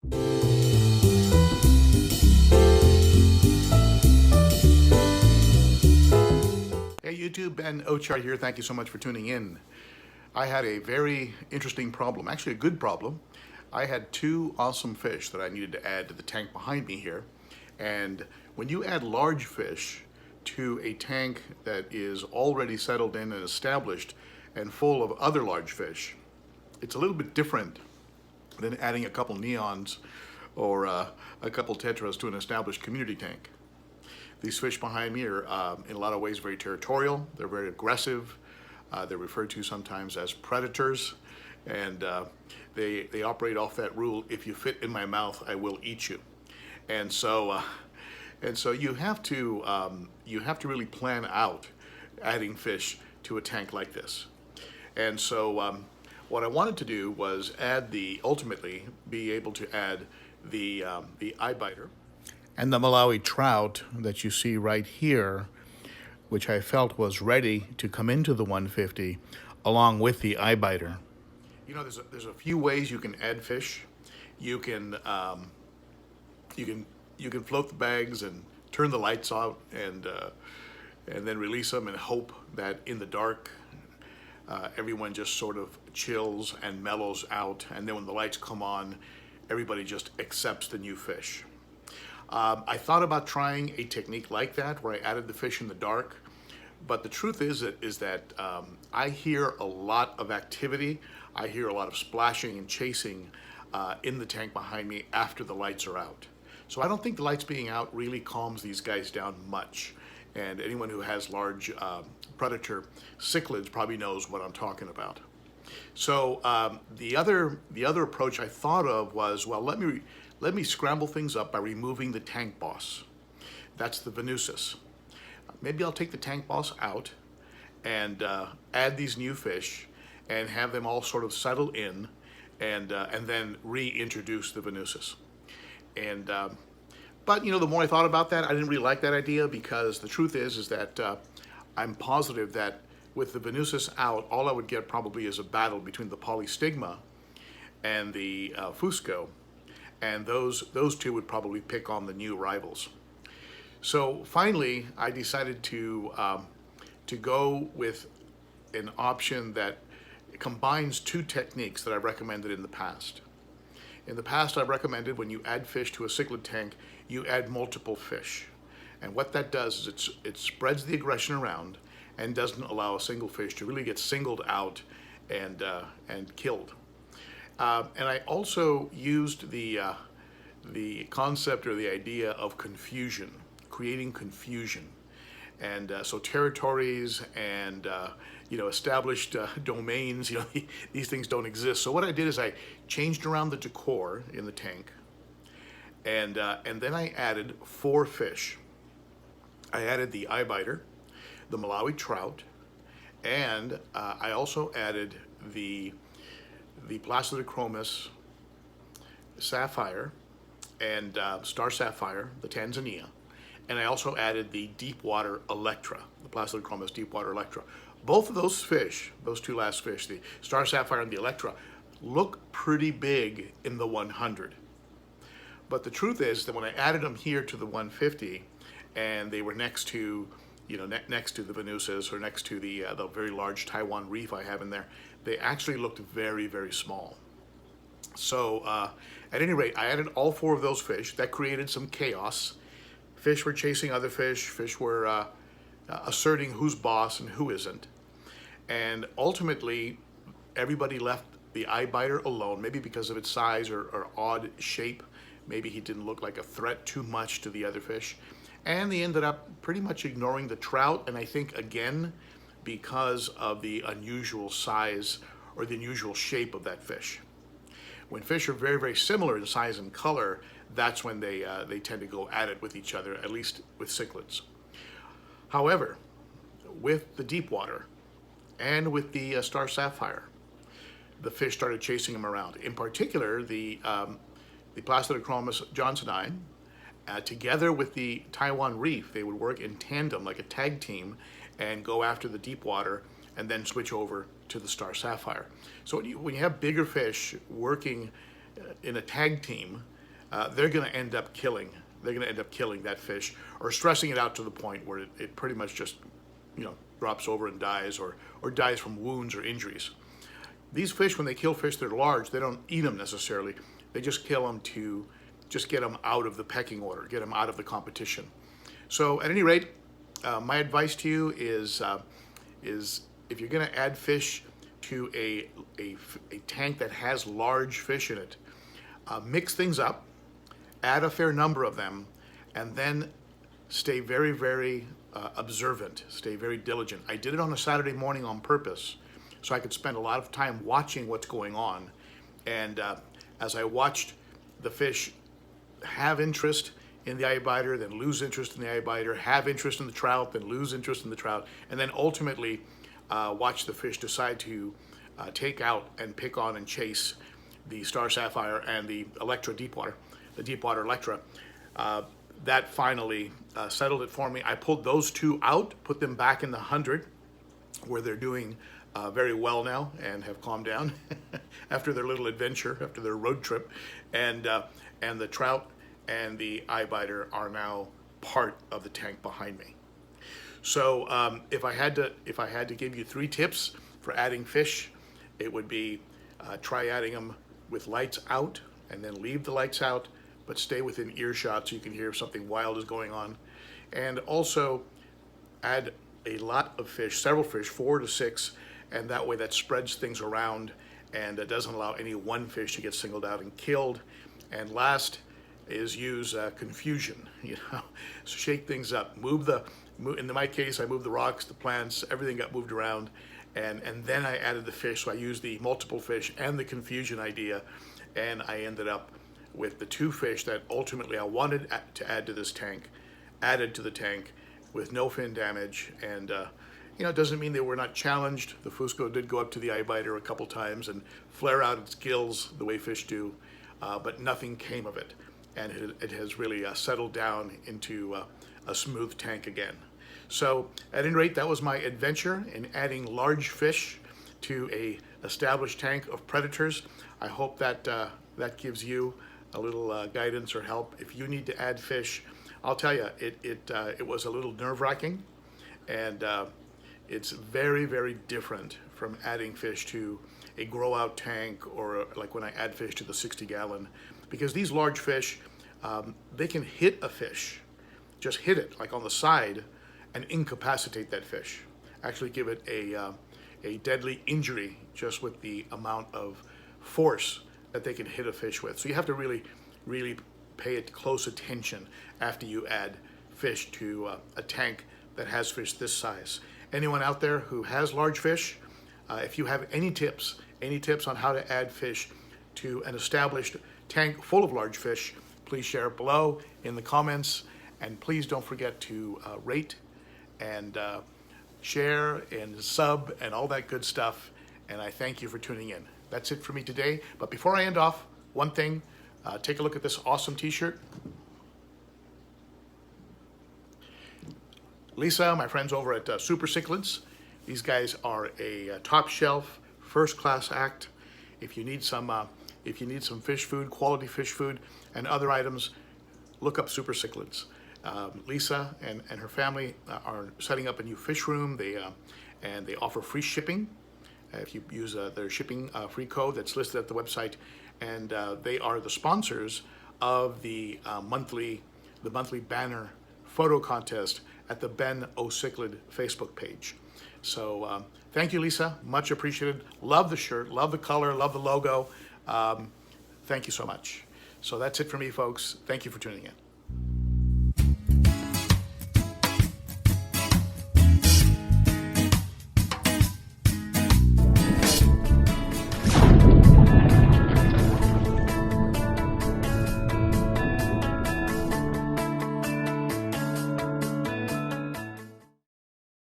Hey YouTube, Ben Ochart here. Thank you so much for tuning in. I had a very interesting problem, actually a good problem. I had two awesome fish that I needed to add to the tank behind me here. And when you add large fish to a tank that is already settled in and established and full of other large fish, it's a little bit different than adding a couple neons or a couple tetras to an established community tank. These fish behind me are in a lot of ways very territorial, they're very aggressive, they're referred to sometimes as predators, and they operate off that rule, if you fit in my mouth, I will eat you. And so you have to really plan out adding fish to a tank like this. And so what I wanted to do was ultimately be able to add the eye biter and the Malawi trout that you see right here, which I felt was ready to come into the 150 along with the eye biter. You know, there's a few ways you can add fish. You can float the bags and turn the lights out and then release them and hope that in the dark everyone just sort of chills and mellows out, and then when the lights come on, everybody just accepts the new fish. I thought about trying a technique like that where I added the fish in the dark, but the truth is that I hear a lot of activity. I hear a lot of splashing and chasing in the tank behind me after the lights are out. So I don't think the lights being out really calms these guys down much. And anyone who has large predator cichlids probably knows what I'm talking about. So the other approach I thought of was, well, let me scramble things up by removing the tank boss. That's the Venusis. Maybe I'll take the tank boss out and add these new fish and have them all sort of settle in, and then reintroduce the Venusis. And but you know, the more I thought about that, I didn't really like that idea, because the truth is that I'm positive that with the Venusis out, all I would get probably is a battle between the polystigma and the Fusco, and those two would probably pick on the new rivals. So finally, I decided to go with an option that combines two techniques that I've recommended in the past. In the past, I've recommended when you add fish to a cichlid tank, you add multiple fish. And what that does is it spreads the aggression around and doesn't allow a single fish to really get singled out and killed. And I also used the concept or the idea of confusion, creating confusion. And so territories and established domains, these things don't exist. So what I did is I changed around the decor in the tank, and then I added 4 fish. I added the eye biter, the Malawi trout, and I also added the Placidochromis sapphire and star sapphire, the Tanzania, and I also added the deepwater Electra, the Placidochromis deepwater Electra. Both of those fish, those two last fish, the star sapphire and the Electra, look pretty big in the 100. But the truth is that when I added them here to the 150, and they were next to, next to the Venusis or next to the very large Taiwan reef I have in there, they actually looked very, very small. So at any rate, I added all 4 of those fish. That created some chaos. Fish were chasing other fish. Fish were asserting who's boss and who isn't. And ultimately, everybody left the eye biter alone, maybe because of its size or odd shape. Maybe he didn't look like a threat too much to the other fish. And they ended up pretty much ignoring the trout, and I think, again, because of the unusual size or the unusual shape of that fish. When fish are very, very similar in size and color, that's when they tend to go at it with each other, at least with cichlids. However, with the deep water and with the star sapphire, the fish started chasing them around. In particular, the Placidochromis johnsoni, together with the Taiwan reef, they would work in tandem like a tag team and go after the deep water and then switch over to the star sapphire. So when you have bigger fish working in a tag team, they're going to end up killing. They're going to end up killing that fish or stressing it out to the point where it pretty much just, drops over and dies or dies from wounds or injuries. These fish, when they kill fish that are large, they don't eat them necessarily. They just kill them to just get them out of the pecking order, get them out of the competition. So at any rate, my advice to you is if you're going to add fish to a tank that has large fish in it, mix things up, add a fair number of them, and then stay very, very observant, stay very diligent. I did it on a Saturday morning on purpose so I could spend a lot of time watching what's going on. And as I watched the fish have interest in the eye biter, then lose interest in the eye biter, have interest in the trout, then lose interest in the trout, and then ultimately watch the fish decide to take out and pick on and chase the Star Sapphire and the Electra Deepwater, the Deepwater Electra. That finally settled it for me. I pulled those two out, put them back in the 100, where they're doing very well now and have calmed down after their little adventure, after their road trip, and the trout and the eye biter are now part of the tank behind me. So if I had to give you 3 tips for adding fish, it would be try adding them with lights out, and then leave the lights out, but stay within earshot so you can hear if something wild is going on. And also add a lot of fish, several fish, 4 to 6, and that way that spreads things around and it doesn't allow any one fish to get singled out and killed. And last is use confusion, so shake things up, in my case, I moved the rocks, the plants, everything got moved around, and then I added the fish. So I used the multiple fish and the confusion idea, and I ended up with the 2 fish that ultimately I wanted to add to this tank, added to the tank with no fin damage. And it doesn't mean they were not challenged. The Fusco did go up to the eye biter a couple times and flare out its gills the way fish do, but nothing came of it. And it has really settled down into a smooth tank again. So at any rate, that was my adventure in adding large fish to a established tank of predators. I hope that that gives you a little guidance or help. If you need to add fish, I'll tell you, it was a little nerve-wracking, and it's very, very different from adding fish to a grow-out tank or like when I add fish to the 60-gallon, because these large fish, they can hit a fish, just hit it like on the side and incapacitate that fish, actually give it a deadly injury just with the amount of force that they can hit a fish with. So you have to really, really pay it close attention after you add fish to a tank that has fish this size. Anyone out there who has large fish, if you have any tips on how to add fish to an established tank full of large fish, please share it below in the comments. And please don't forget to rate and share and sub and all that good stuff. And I thank you for tuning in. That's it for me today. But before I end off, one thing, take a look at this awesome t-shirt. Lisa, my friends over at Super Cichlids, these guys are a top shelf, first class act. If you need some fish food, quality fish food and other items, look up Super Cichlids. Lisa and her family are setting up a new fish room. And they offer free shipping if you use their shipping free code that's listed at the website. And they are the sponsors of the monthly banner photo contest at the Ben.o.cichlid Facebook page. So thank you, Lisa. Much appreciated. Love the shirt, love the color, love the logo. Thank you so much. So that's it for me, folks. Thank you for tuning in.